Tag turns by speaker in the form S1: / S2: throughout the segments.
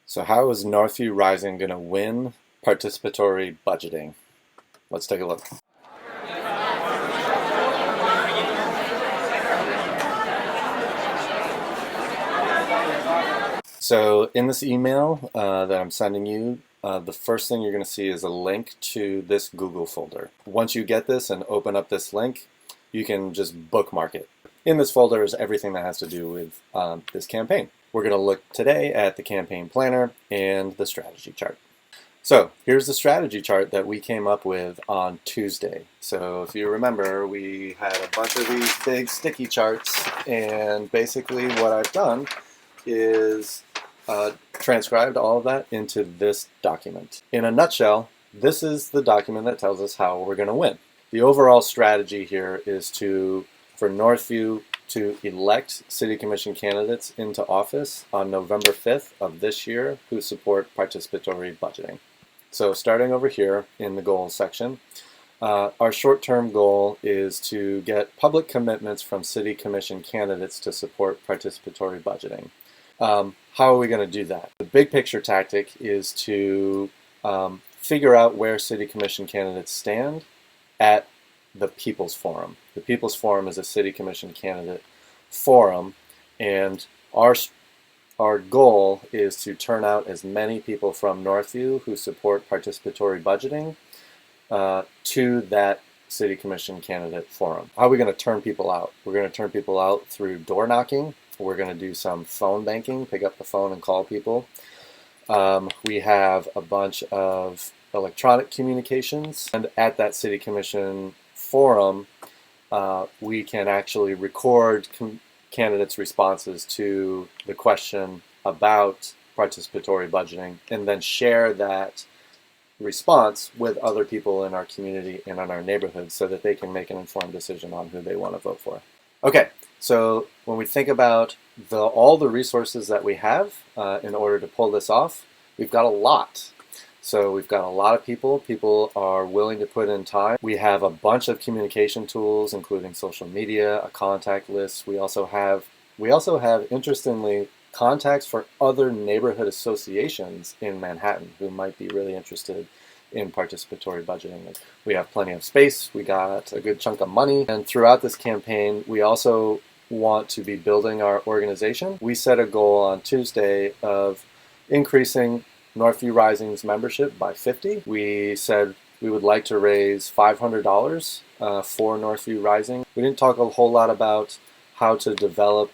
S1: So how is Northview Rising going to win participatory budgeting? Let's take a look. So in this email that I'm sending you, the first thing you're going to see is a link to this Google folder. Once you get this and open up this link, you can just bookmark it. In this folder is everything that has to do with this campaign. We're going to look today at the campaign planner and the strategy chart. So here's the strategy chart that we came up with on Tuesday. So if you remember, we had a bunch of these big sticky charts, and basically what I've done is transcribed all of that into this document. In a nutshell, this is the document that tells us how we're going to win. The overall strategy here is for Northview to elect City Commission candidates into office on November 5th of this year who support participatory budgeting. So starting over here in the goals section, our short-term goal is to get public commitments from City Commission candidates to support participatory budgeting. How are we going to do that? The big picture tactic is to figure out where City Commission candidates stand at the People's Forum. The People's Forum is a City Commission candidate forum, and our goal is to turn out as many people from Northview who support participatory budgeting to that City Commission candidate forum. How are we going to turn people out? We're going to turn people out through door knocking. We're going to do some phone banking, pick up the phone and call people. We have a bunch of electronic communications, and at that City Commission forum, we can actually record candidates' responses to the question about participatory budgeting and then share that response with other people in our community and in our neighborhood so that they can make an informed decision on who they want to vote for. Okay, so when we think about all the resources that we have in order to pull this off, we've got a lot. So we've got a lot of people. People are willing to put in time. We have a bunch of communication tools, including social media, a contact list. We also have, interestingly, contacts for other neighborhood associations in Manhattan who might be really interested in participatory budgeting. We have plenty of space. We got a good chunk of money. And throughout this campaign, we also want to be building our organization. We set a goal on Tuesday of increasing Northview Rising's membership by 50. We said we would like to raise $500 for Northview Rising. We didn't talk a whole lot about how to develop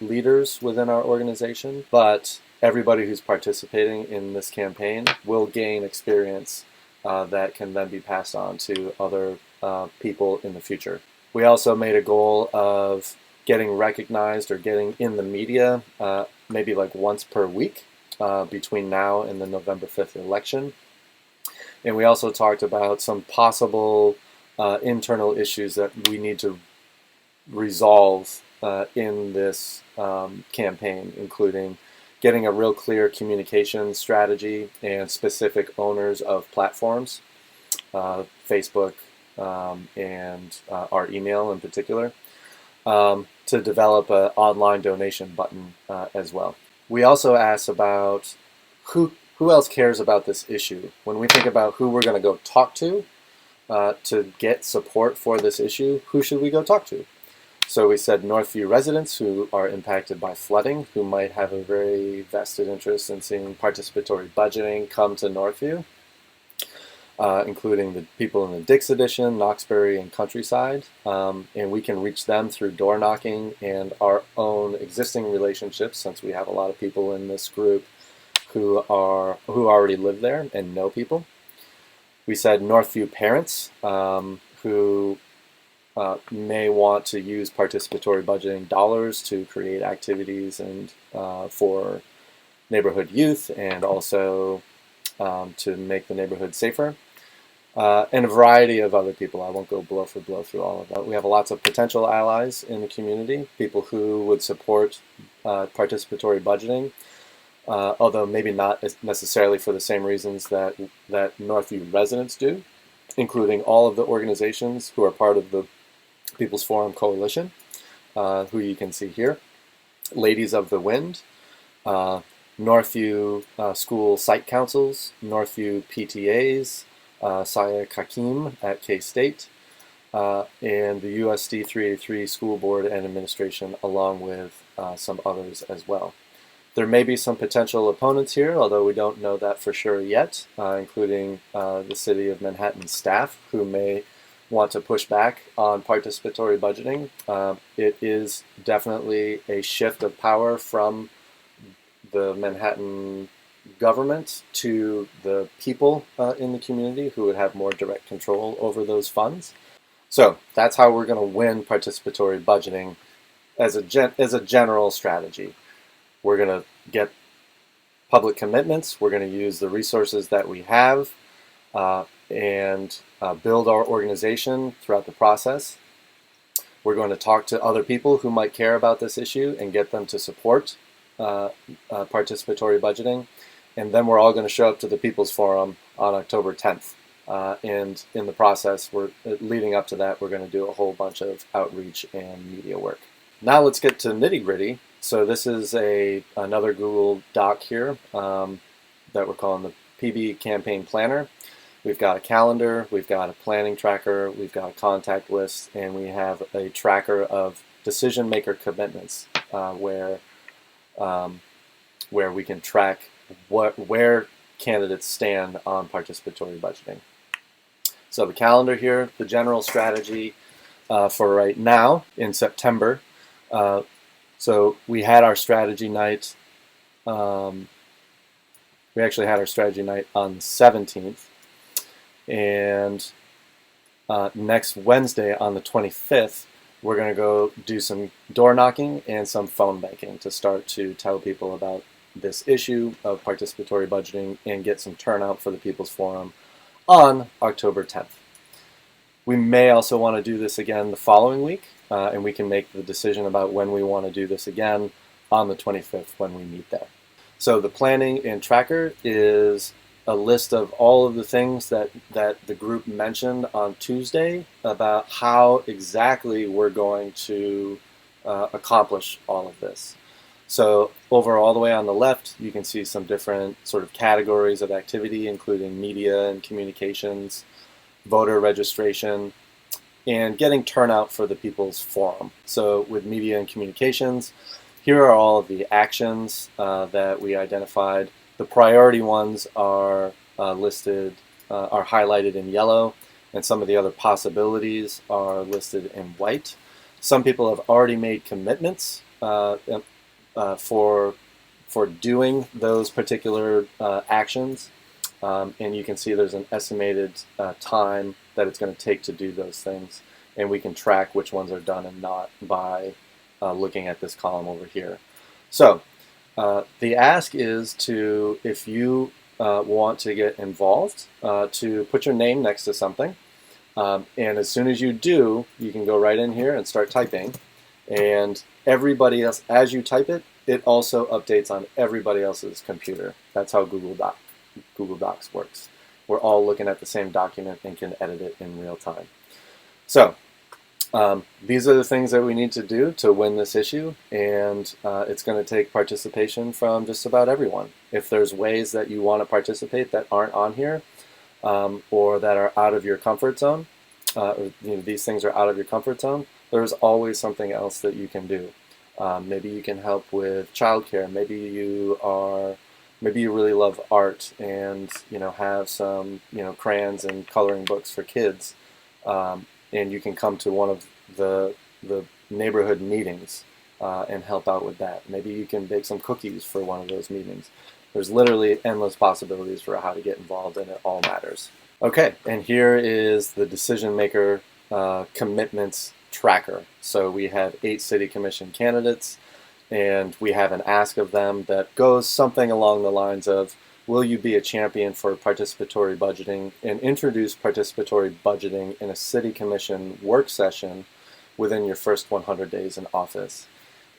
S1: leaders within our organization, but everybody who's participating in this campaign will gain experience that can then be passed on to other people in the future. We also made a goal of getting recognized or getting in the media maybe like once per week between now and the November 5th election. And we also talked about some possible internal issues that we need to resolve in this campaign, including getting a real clear communication strategy and specific owners of platforms, Facebook and our email in particular, to develop an online donation button as well. We also asked about who else cares about this issue. When we think about who we're going to go talk to get support for this issue, who should we go talk to? So we said Northview residents who are impacted by flooding, who might have a very vested interest in seeing participatory budgeting come to Northview, including the people in the Dix Edition, Knoxbury, and Countryside. And we can reach them through door knocking and our own existing relationships, since we have a lot of people in this group who already live there and know people. We said Northview parents who may want to use participatory budgeting dollars to create activities and for neighborhood youth, and also to make the neighborhood safer. And a variety of other people. I won't go blow for blow through all of that. We have lots of potential allies in the community, people who would support participatory budgeting, although maybe not necessarily for the same reasons that Northview residents do, including all of the organizations who are part of the People's Forum Coalition, who you can see here. Ladies of the Wind, Northview school site councils, Northview PTAs, Saya Kakim at K-State, and the USD 383 School Board and Administration, along with some others as well. There may be some potential opponents here, although we don't know that for sure yet, including the City of Manhattan staff, who may want to push back on participatory budgeting. It is definitely a shift of power from the Manhattan government to the people in the community who would have more direct control over those funds. So that's how we're going to win participatory budgeting as a general strategy. We're going to get public commitments. We're going to use the resources that we have and build our organization throughout the process. We're going to talk to other people who might care about this issue and get them to support participatory budgeting. And then we're all going to show up to the People's Forum on October 10th. And in the process, leading up to that, we're going to do a whole bunch of outreach and media work. Now let's get to nitty-gritty. So this is another Google Doc here that we're calling the PB Campaign Planner. We've got a calendar, we've got a planning tracker, we've got a contact list, and we have a tracker of decision maker commitments where we can track where candidates stand on participatory budgeting. So the calendar here, the general strategy for right now in September. So we had our strategy night. We actually had our strategy night on the 17th. And next Wednesday on the 25th, we're going to go do some door knocking and some phone banking to start to tell people about this issue of participatory budgeting and get some turnout for the People's Forum on October 10th. We may also want to do this again the following week, and we can make the decision about when we want to do this again on the 25th when we meet there. So the planning and tracker is a list of all of the things that the group mentioned on Tuesday about how exactly we're going to accomplish all of this. So over all the way on the left, you can see some different sort of categories of activity, including media and communications, voter registration, and getting turnout for the People's Forum. So with media and communications, here are all of the actions that we identified. The priority ones are listed, are highlighted in yellow, and some of the other possibilities are listed in white. Some people have already made commitments for doing those particular actions, and you can see there's an estimated time that it's going to take to do those things, and we can track which ones are done and not by looking at this column over here. So the ask is to, if you want to get involved, to put your name next to something, and as soon as you do, you can go right in here and start typing, and everybody else, as you type it, it also updates on everybody else's computer. That's how Google Docs works. We're all looking at the same document and can edit it in real time. So these are the things that we need to do to win this issue, and it's going to take participation from just about everyone. If there's ways that you want to participate that aren't on here, or that are out of your comfort zone, these things are out of your comfort zone, there's always something else that you can do. Maybe you can help with childcare. Maybe you really love art and have some crayons and coloring books for kids. And you can come to one of the neighborhood meetings and help out with that. Maybe you can bake some cookies for one of those meetings. There's literally endless possibilities for how to get involved, and it all matters. Okay, and here is the decision maker commitments tracker. So we have 8 city commission candidates, and we have an ask of them that goes something along the lines of, will you be a champion for participatory budgeting and introduce participatory budgeting in a city commission work session within your first 100 days in office?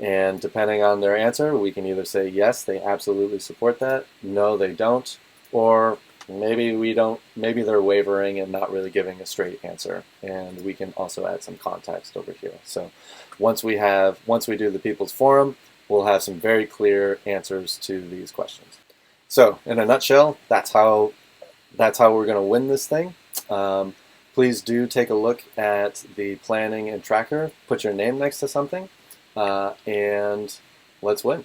S1: And depending on their answer, we can either say yes, they absolutely support that, no, they don't, or maybe we don't, maybe they're wavering and not really giving a straight answer. And we can also add some context over here. So once we do the People's Forum, we'll have some very clear answers to these questions. So in a nutshell, that's how we're going to win this thing. Please do take a look at the planning and tracker. Put your name next to something, and let's win.